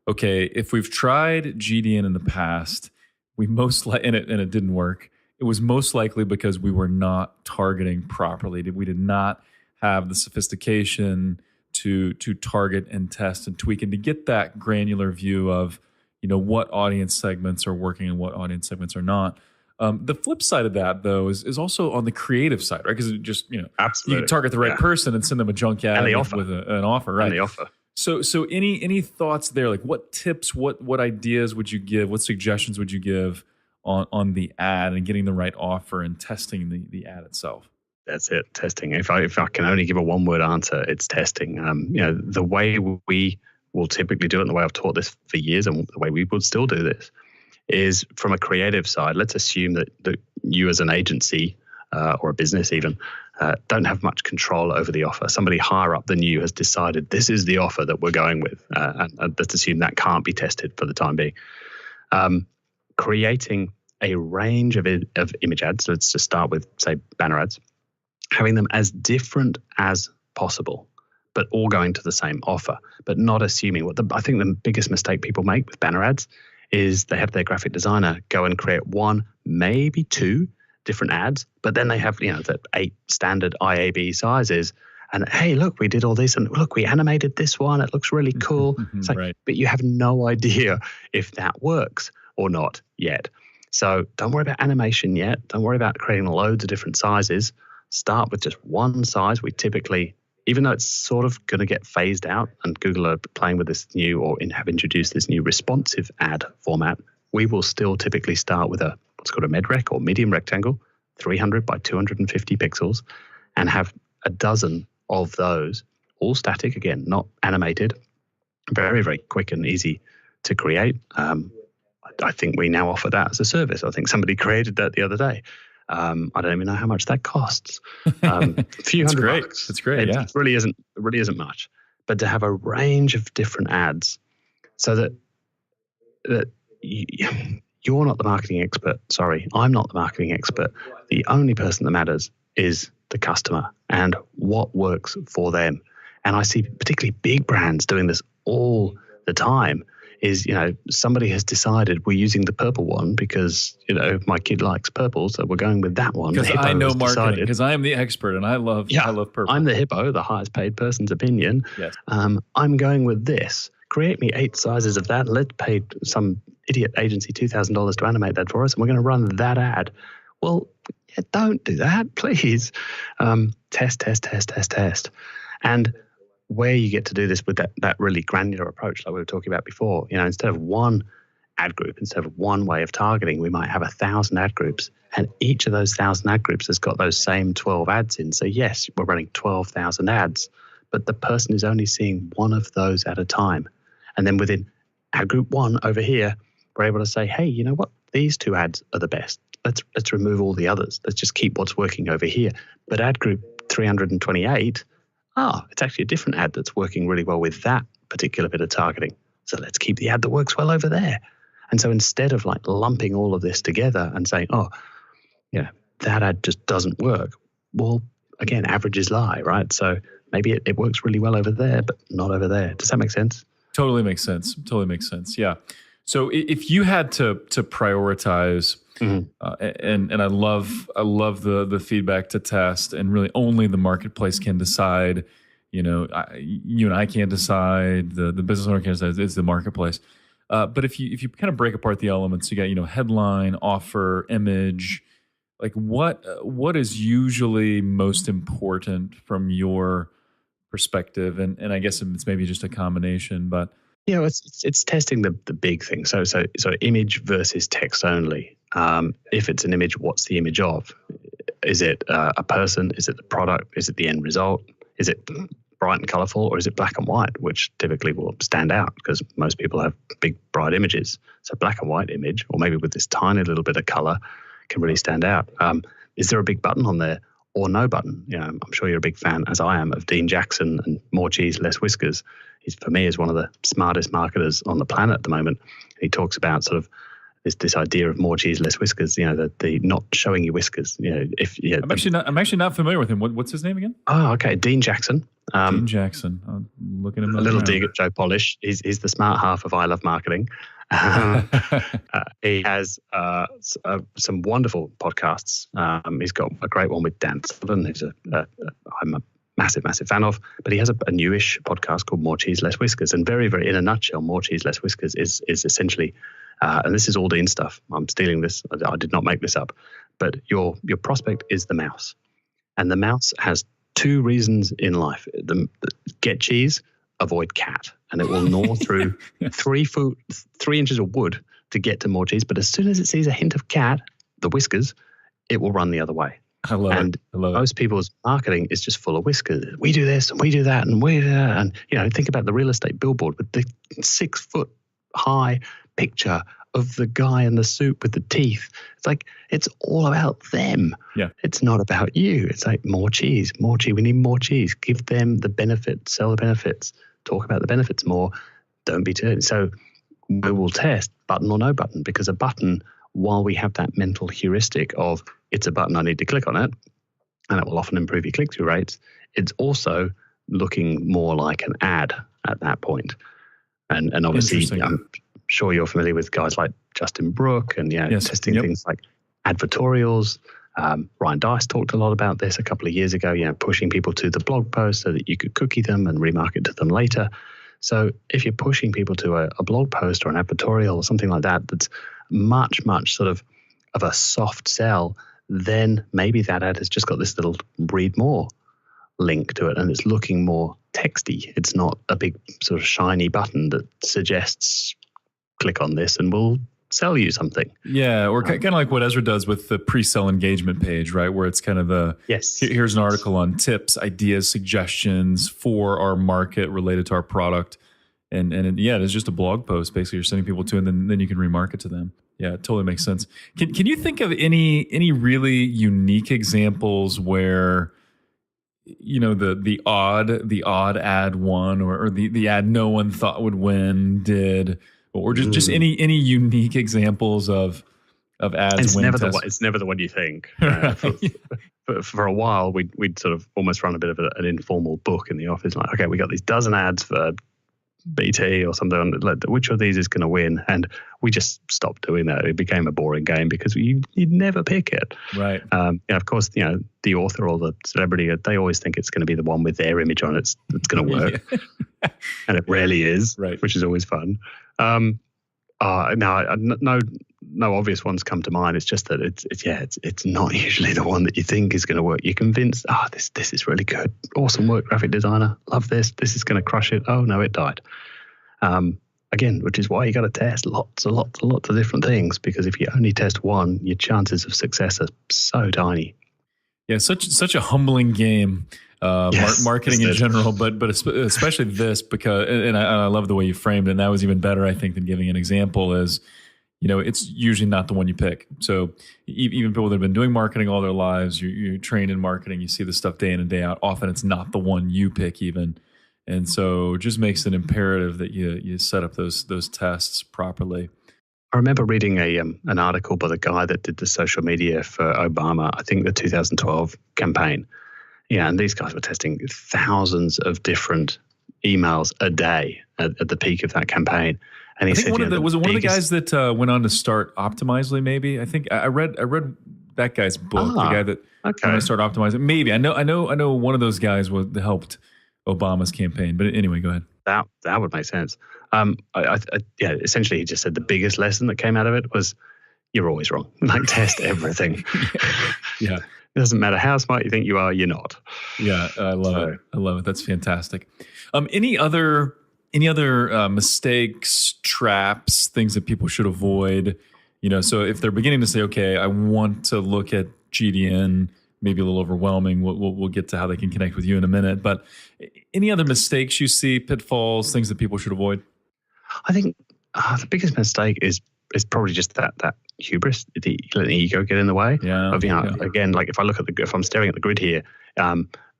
okay, if we've tried GDN in the past, we most and it didn't work. It was most likely because we were not targeting properly. We did not have the sophistication to target and test and tweak and to get that granular view of what audience segments are working and what audience segments are not. The flip side of that, though, is also on the creative side, right? Because just absolutely, you can target the right person and send them a junk ad with an offer, right? And the offer. So any thoughts there? Like what tips, what ideas would you give? What suggestions would you give on the ad and getting the right offer and testing the ad itself? That's it, testing. If I can only give a one-word answer, it's testing. The way we will typically do it, and the way I've taught this for years, and the way we would still do this, is from a creative side. Let's assume that you as an agency or a business even don't have much control over the offer. Somebody higher up than you has decided this is the offer that we're going with. And let's assume that can't be tested for the time being. Creating a range of image ads. Let's just start with, say, banner ads, having them as different as possible, but all going to the same offer, but not assuming I think the biggest mistake people make with banner ads is they have their graphic designer go and create one, maybe two different ads, but then they have, the 8 standard IAB sizes. And hey, look, we did all this, and look, we animated this one. It looks really cool. It's like, right. But you have no idea if that works or not yet. So don't worry about animation yet. Don't worry about creating loads of different sizes. Start with just one size. We typically, even though it's sort of going to get phased out, and Google are playing with this new, or have introduced this new responsive ad format, we will still typically start with what's called a medrec or medium rectangle, 300 by 250 pixels, and have a dozen of those, all static, again, not animated, very, very quick and easy to create. I think we now offer that as a service. I think somebody created that the other day. I don't even know how much that costs. A few hundred bucks. That's great. It really isn't much. But to have a range of different ads, so that you're not the marketing expert. Sorry, I'm not the marketing expert. The only person that matters is the customer and what works for them. And I see particularly big brands doing this all the time. Is, somebody has decided we're using the purple one because, my kid likes purple, so we're going with that one. Because I know marketing, because I am the expert and I love purple. I'm the hippo, the highest paid person's opinion. Yes. I'm going with this. Create me 8 sizes of that. Let's pay some idiot agency $2,000 to animate that for us, and we're going to run that ad. Well, don't do that, please. Test. And where you get to do this with that really granular approach like we were talking about before, instead of one ad group, instead of one way of targeting, we might have 1,000 ad groups, and each of those 1,000 ad groups has got those same 12 ads in. So yes, we're running 12,000 ads, but the person is only seeing one of those at a time. And then within ad group 1 over here, we're able to say, hey, you know what? These 2 ads are the best. Let's remove all the others. Let's just keep what's working over here. But ad group 328, it's actually a different ad that's working really well with that particular bit of targeting. So let's keep the ad that works well over there. And so instead of like lumping all of this together and saying, that ad just doesn't work. Well, again, averages lie, right? So maybe it works really well over there, but not over there. Does that make sense? Totally makes sense. Yeah. So if you had to prioritize, and I love the feedback to test, and really only the marketplace can decide. You and I can't decide. The business owner can't decide. It's the marketplace. But if you kind of break apart the elements, you got headline, offer, image. Like what is usually most important from your perspective? And I guess it's maybe just a combination, but. It's testing the big thing. So image versus text only. If it's an image, what's the image of? Is it a person? Is it the product? Is it the end result? Is it bright and colorful, or is it black and white, which typically will stand out because most people have big, bright images. So black and white image, or maybe with this tiny little bit of color, can really stand out. Is there a big button on there or no button? I'm sure you're a big fan, as I am, of Dean Jackson and More Cheese, Less Whiskers. He's, for me, is one of the smartest marketers on the planet at the moment. He talks about sort of this idea of more cheese, less whiskers. The not showing you whiskers. I'm actually not familiar with him. What's his name again? Oh, okay, Dean Jackson. Dean Jackson. I'm looking at him. A little dig at Joe Polish. He's the smart half of I Love Marketing. He has some wonderful podcasts. He's got a great one with Dan Sullivan, who's I'm a massive fan of, but he has a newish podcast called More Cheese, Less Whiskers. And very, very in a nutshell, More Cheese, Less Whiskers is essentially, and this is all Dean stuff. I'm stealing this. I did not make this up. But your prospect is the mouse. And the mouse has 2 reasons in life. Get cheese, avoid cat. And it will gnaw through 3 inches of wood to get to more cheese. But as soon as it sees a hint of cat, the whiskers, it will run the other way. I love it. Most people's marketing is just full of whiskers. We do this and we do that and we do that. And, think about the real estate billboard with the 6-foot high picture of the guy in the suit with the teeth. It's like, it's all about them. Yeah. It's not about you. It's like more cheese. We need more cheese. Give them the benefits, sell the benefits, talk about the benefits more. Don't be turned. So we will test button or no button, because a button while we have that mental heuristic of it's a button, I need to click on it, and it will often improve your click-through rates, it's also looking more like an ad at that point. And obviously, I'm sure you're familiar with guys like Justin Brook and testing things like advertorials. Ryan Dice talked a lot about this a couple of years ago, pushing people to the blog post so that you could cookie them and remarket to them later. So if you're pushing people to a blog post or an advertorial or something like that, that's much sort of a soft sell, then maybe that ad has just got this little read more link to it and it's looking more texty. It's not a big sort of shiny button that suggests click on this and we'll sell you something. Yeah, or kind of like what Ezra does with the pre-sell engagement page, right? Where it's kind of here's an article on tips, ideas, suggestions for our market related to our product. And it's just a blog post basically you're sending people to, and then you can remarket to them. Yeah, it totally makes sense. Can you think of any really unique examples where the odd ad won or the ad no one thought would win did, or just any unique examples of ads? It's never the one you think. For a while, we'd sort of almost run a bit of an informal book in the office, like, okay, we got these dozen ads for BT or something. Which of these is going to win? And we just stopped doing that. It became a boring game because you'd never pick it. Right. Of course, the author or the celebrity, they always think it's going to be the one with their image on it that's going to work, and it rarely is. Right. Which is always fun. No obvious ones come to mind. It's just that it's not usually the one that you think is going to work. You're convinced, this is really good, awesome work, graphic designer, love this is going to crush it. Oh no, it died. Again, which is why you got to test lots of different things, because if you only test one, your chances of success are so tiny. Yeah, such a humbling game. Marketing in general, but especially this, because and I love the way you framed it. And that was even better, I think, than giving an example. Is it's usually not the one you pick. So even people that have been doing marketing all their lives, you're trained in marketing, you see the stuff day in and day out. Often it's not the one you pick even, and so it just makes it imperative that you set up those tests properly. I remember reading an article by the guy that did the social media for Obama, I think the 2012 campaign. Yeah, and these guys were testing thousands of different emails a day at the peak of that campaign. And he said, one of the guys that went on to start Optimizely? Maybe I think I read that guy's book. The guy that went on to start Optimizely. Maybe I know one of those guys helped Obama's campaign. But anyway, go ahead. That would make sense. Essentially, he just said the biggest lesson that came out of it was you're always wrong. Like, test everything. Yeah. It doesn't matter how smart you think you are, you're not. Yeah, I love it. I love it. That's fantastic. Any other mistakes, traps, things that people should avoid? So if they're beginning to say, okay, I want to look at GDN, maybe a little overwhelming. We'll get to how they can connect with you in a minute. But any other mistakes you see, pitfalls, things that people should avoid? I think the biggest mistake is probably just that hubris, the ego get in the way. Yeah. Again, like if I'm staring at the grid here,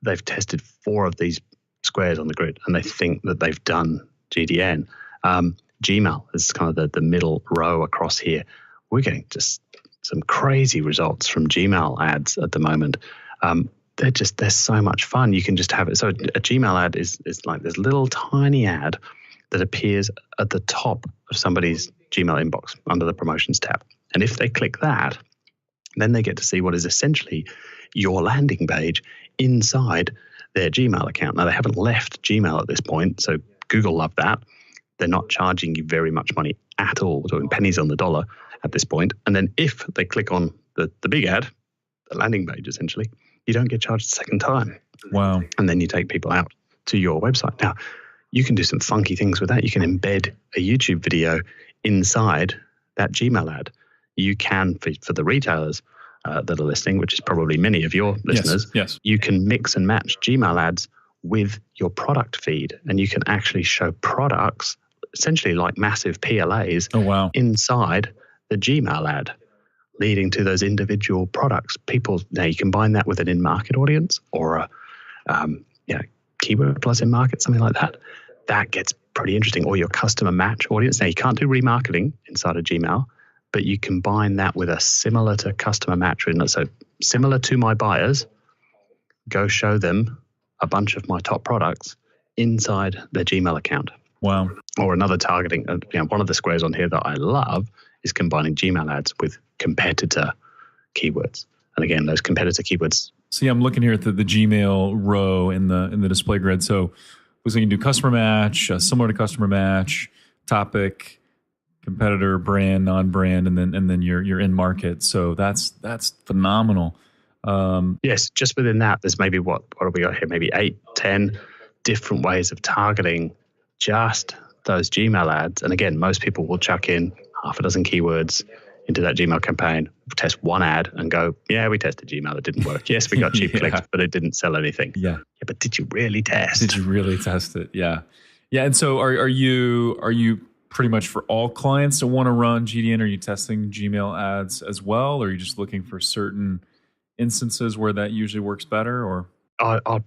they've tested 4 of these squares on the grid, and they think that they've done GDN. Gmail is kind of the middle row across here. We're getting just some crazy results from Gmail ads at the moment. They're so much fun. You can just have it. So a Gmail ad is like this little tiny ad that appears at the top of somebody's Gmail inbox under the promotions tab. And if they click that, then they get to see what is essentially your landing page inside their Gmail account. Now, they haven't left Gmail at this point, so Google love that. They're not charging you very much money at all. We're talking pennies on the dollar at this point. And then if they click on the big ad, the landing page essentially, you don't get charged a second time. Wow. And then you take people out to your website. Now, you can do some funky things with that. You can embed a YouTube video inside that Gmail ad. You can, for the retailers that are listening, which is probably many of your listeners, yes. You can mix and match Gmail ads with your product feed, and you can actually show products, essentially like massive PLAs, inside the Gmail ad, leading to those individual products. Now you combine that with an in-market audience or a keyword plus in-market, something like that. That gets pretty interesting. Or your customer match audience. Now you can't do remarketing inside of Gmail, but you combine that with a similar to customer match. So similar to my buyers, go show them a bunch of my top products inside their Gmail account. Wow. Or another targeting. One of the squares on here that I love is combining Gmail ads with competitor keywords. And again, those competitor keywords. See, I'm looking here at the Gmail row in the display grid. So looks like you can do customer match, similar to customer match, topic, competitor, brand, non-brand, and then you're in market. So that's phenomenal. Yes, just within that, there's maybe what have we got here? Maybe 8, 10 different ways of targeting just those Gmail ads. And again, most people will chuck in half a dozen keywords into that Gmail campaign, test one ad and go, yeah, we tested Gmail. It didn't work. Yes, we got cheap clicks, but it didn't sell anything. Yeah. But did you really test? Did you really test it? Yeah. Yeah. And so are you pretty much for all clients that want to run GDN? Are you testing Gmail ads as well? Or are you just looking for certain instances where that usually works better? Or I'll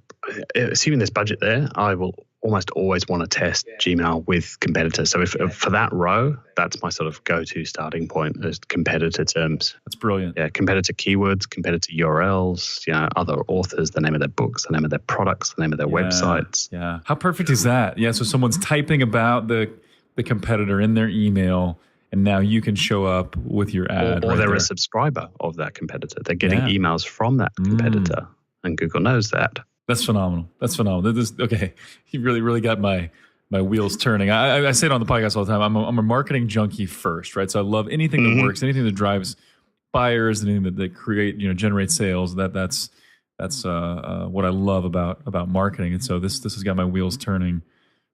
assuming there's budget there, I will almost always want to test Gmail with competitors. So if for that row, that's my sort of go-to starting point is competitor terms. That's brilliant. Yeah, competitor keywords, competitor URLs, other authors, the name of their books, the name of their products, the name of their websites. Yeah. How perfect is that? Yeah. So someone's typing about the competitor in their email, and now you can show up with your ad. Or they're a subscriber of that competitor. They're getting emails from that competitor, and Google knows that. That's phenomenal. Okay. You really got my wheels turning. I say it on the podcast all the time. I'm a marketing junkie first, right? So I love anything that works, anything that drives buyers, anything that create, generate sales. That's what I love about marketing. And so this has got my wheels turning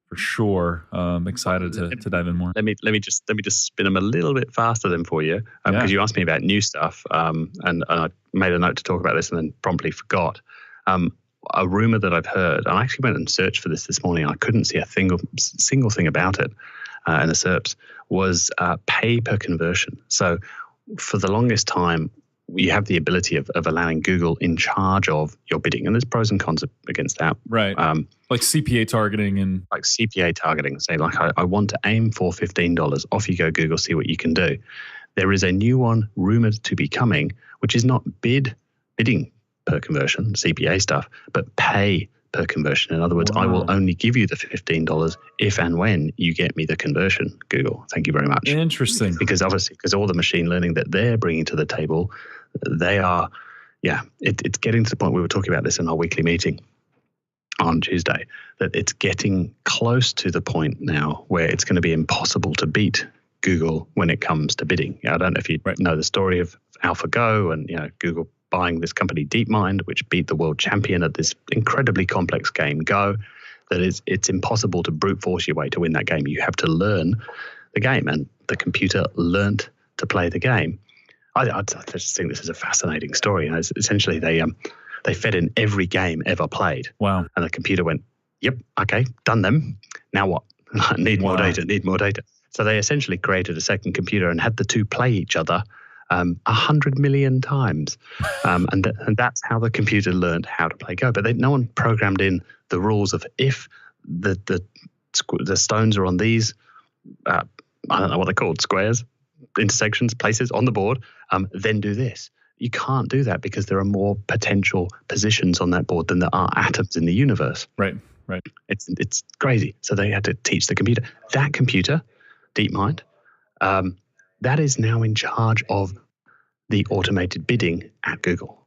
for sure. Excited to dive in more. Let me just spin them a little bit faster then for you, because you asked me about new stuff, and I made a note to talk about this and then promptly forgot. A rumor that I've heard, and I actually went and searched for this morning. I couldn't see a single thing about it in the SERPs, was pay per conversion. So for the longest time, you have the ability of allowing Google in charge of your bidding. And there's pros and cons against that. Right. Like CPA targeting and... Like CPA targeting. Say, like, I want to aim for $15. Off you go, Google, see what you can do. There is a new one rumored to be coming, which is not bidding per conversion, CPA stuff, but pay per conversion. In other words, I will only give you the $15 if and when you get me the conversion, Google. Thank you very much. Interesting. Because all the machine learning that they're bringing to the table, they are, it's getting to the point, we were talking about this in our weekly meeting on Tuesday, that it's getting close to the point now where it's going to be impossible to beat Google when it comes to bidding. I don't know if you know the story of AlphaGo and Google buying this company DeepMind, which beat the world champion at this incredibly complex game Go. That it's impossible to brute force your way to win that game. You have to learn the game, and the computer learned to play the game. I just think this is a fascinating story. Essentially, they fed in every game ever played. Wow! And the computer went, "Yep, okay, done them. Now what? Need more data. So they essentially created a second computer and had the two play each other 100 million times. And that's how the computer learned how to play Go. But no one programmed in the rules of if the stones are on these, I don't know what they're called, squares, intersections, places on the board, then do this. You can't do that because there are more potential positions on that board than there are atoms in the universe. Right. It's crazy. So they had to teach the computer. That computer, DeepMind, that is now in charge of the automated bidding at Google.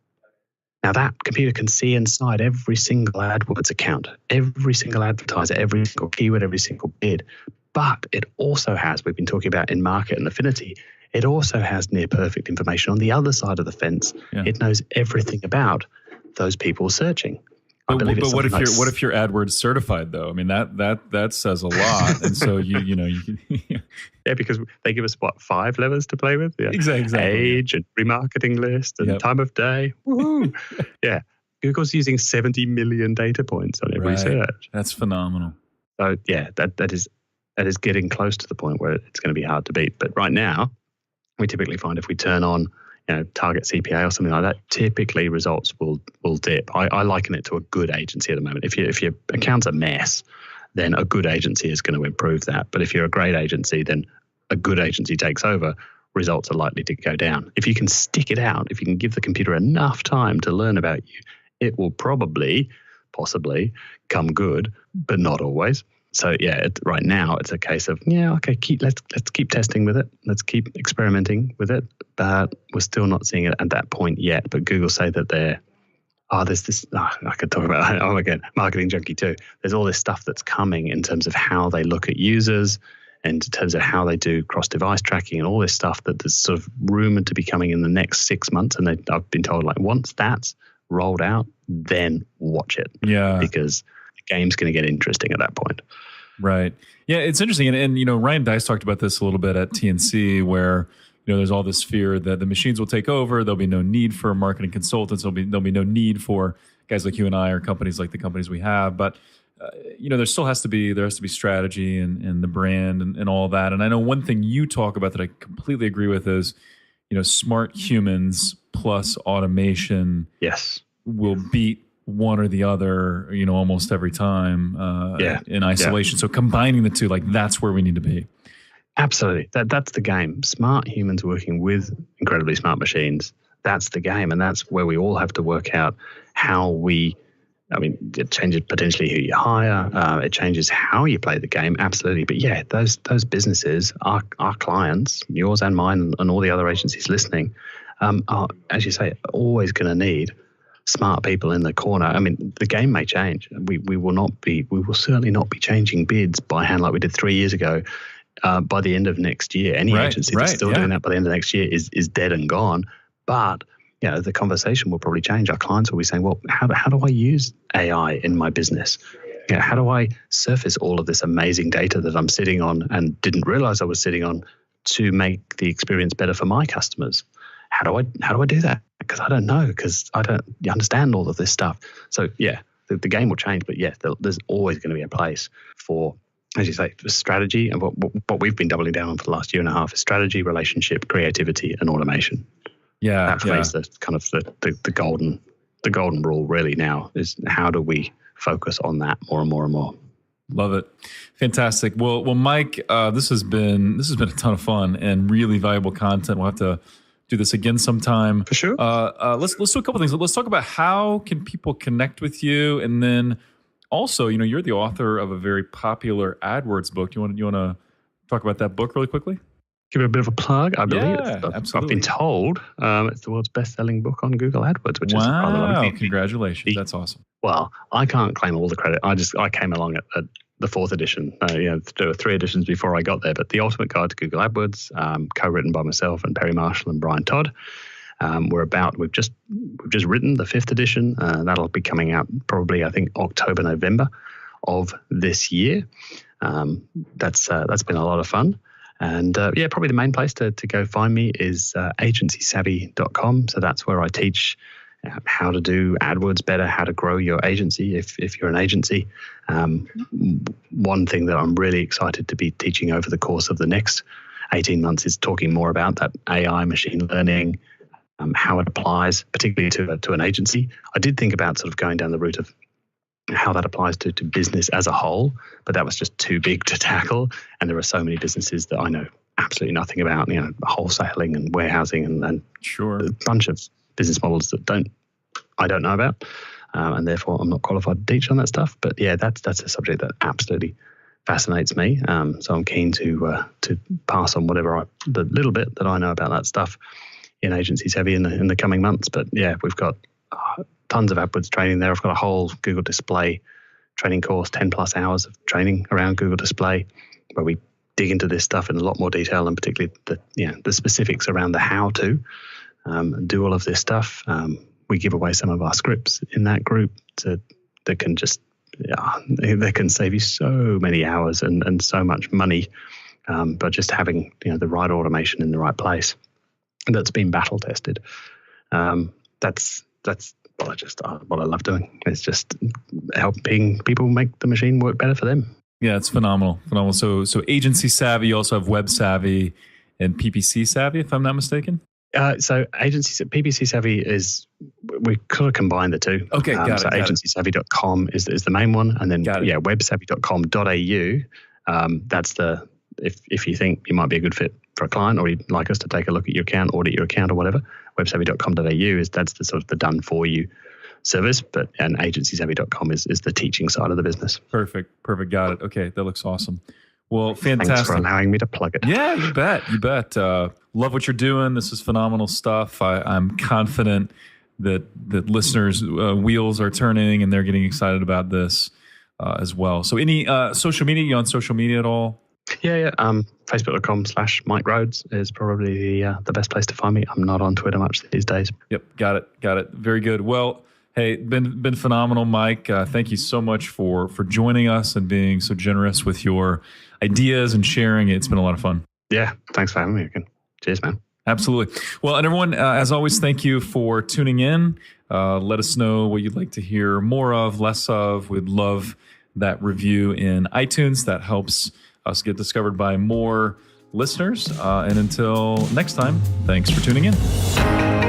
Now that computer can see inside every single AdWords account, every single advertiser, every single keyword, every single bid. But it also has, we've been talking about in market and affinity, it also has near perfect information on the other side of the fence. Yeah. It knows everything about those people searching. But what if you're AdWords certified though? I mean that says a lot, and so yeah, because they give us 5 levers to play with. Yeah. Exactly. Age and remarketing list and time of day. Woohoo! Yeah, Google's using 70 million data points on every search. That's phenomenal. So yeah, that is getting close to the point where it's going to be hard to beat. But right now, we typically find if we turn on target CPA or something like that, typically results will dip. I liken it to a good agency at the moment. If your account's a mess, then a good agency is going to improve that. But if you're a great agency, then a good agency takes over. results are likely to go down. If you can stick it out, if you can give the computer enough time to learn about you, it will possibly come good, but not always. So yeah, right now it's a case of let's keep testing with it, let's keep experimenting with it, but we're still not seeing it at that point yet. But Google say that there's this. I could talk about again, marketing junkie too. There's all this stuff that's coming in terms of how they look at users, and in terms of how they do cross-device tracking and all this stuff that there's sort of rumored to be coming in the next 6 months. And I've been told like once that's rolled out, then watch it. Yeah, because the game's going to get interesting at that point. Right. Yeah, it's interesting. And Ryan Deiss talked about this a little bit at TNC, where there's all this fear that the machines will take over. There'll be no need for marketing consultants. There'll be no need for guys like you and I or companies like the companies we have. But there still has to be strategy and the brand and all that. And I know one thing you talk about that I completely agree with is smart humans plus automation. Yes, will beat one or the other, almost every time in isolation. Yeah. So combining the two, like that's where we need to be. Absolutely. That's the game. Smart humans working with incredibly smart machines. That's the game. And that's where we all have to work out how it changes potentially who you hire. It changes how you play the game. Absolutely. But yeah, those businesses, our clients, yours and mine and all the other agencies listening, are, as you say, always going to need smart people in the corner. I mean, the game may change. We will certainly not be changing bids by hand like we did 3 years ago. By the end of next year, any agency that's still doing that by the end of next year is dead and gone. But the conversation will probably change. Our clients will be saying, well, how do I use AI in my business? How do I surface all of this amazing data that I'm sitting on and didn't realize I was sitting on to make the experience better for my customers? How do I do that? Because I don't know, because I don't understand all of this stuff. So yeah, the game will change, but yeah, there's always going to be a place for, as you say, for strategy. And what we've been doubling down on for the last year and a half is strategy, relationship, creativity, and automation. Yeah, that phrase, the kind of the golden rule really now is how do we focus on that more and more and more. Love it. Fantastic. Well, Mike, this has been a ton of fun and really valuable content. We'll have to do this again sometime. For sure. Let's do a couple things. Let's talk about how can people connect with you, and then also, you're the author of a very popular AdWords book. You want to talk about that book really quickly? Give it a bit of a plug. I believe absolutely. I've been told it's the world's best-selling book on Google AdWords, which is rather lovely. Congratulations! That's awesome. Well, I can't claim all the credit. I came along at the fourth edition. There were 3 editions before I got there. But the Ultimate Guide to Google AdWords, co-written by myself and Perry Marshall and Brian Todd. We've just written the 5th edition. That'll be coming out probably, I think, October, November of this year. That's been a lot of fun. And probably the main place to go find me is agencysavvy.com. So that's where I teach how to do AdWords better, how to grow your agency if you're an agency. One thing that I'm really excited to be teaching over the course of the next 18 months is talking more about that AI, machine learning, how it applies, particularly to an agency. I did think about sort of going down the route of how that applies to business as a whole, but that was just too big to tackle. And there are so many businesses that I know absolutely nothing about, wholesaling and warehousing and sure, a bunch of business models that I don't know about. And therefore I'm not qualified to teach on that stuff. But yeah, that's a subject that absolutely fascinates me. So I'm keen to pass on the little bit that I know about that stuff in Agency Savvy in the coming months. But yeah, we've got tons of AdWords training there. I've got a whole Google Display training course, 10 plus hours of training around Google Display, where we dig into this stuff in a lot more detail, and particularly the specifics around the how to do all of this stuff. We give away some of our scripts in that group that can just they can save you so many hours and so much money by just having the right automation in the right place. That's been battle tested. That's what I love doing. It's just helping people make the machine work better for them. Yeah, it's phenomenal. So Agency Savvy, you also have Web Savvy and PPC Savvy, if I'm not mistaken. So PPC Savvy is, we could combine the two. Okay, got it. So agencysavvy.com is the main one, and then websavvy.com.au. That's if you think you might be a good fit for a client, or you'd like us to take a look at your account, audit your account or whatever, websavvy.com.au that's the sort of the done for you service, and agencysavvy.com is the teaching side of the business. Perfect. Got it. Okay, that looks awesome. Well, fantastic. Thanks for allowing me to plug it. Yeah, you bet. Love what you're doing. This is phenomenal stuff. I'm confident that listeners' wheels are turning and they're getting excited about this as well. So any social media, you on social media at all? Yeah. Facebook.com/Mike Rhodes is probably the best place to find me. I'm not on Twitter much these days. Yep, got it. Very good. Well, hey, been phenomenal, Mike. Thank you so much for joining us and being so generous with your ideas and sharing. It's been a lot of fun. Yeah, thanks for having me again. Cheers, man. Absolutely. Well, and everyone, as always, thank you for tuning in. Let us know what you'd like to hear more of, less of. We'd love that review in iTunes. That helps us get discovered by more listeners. And until next time, thanks for tuning in.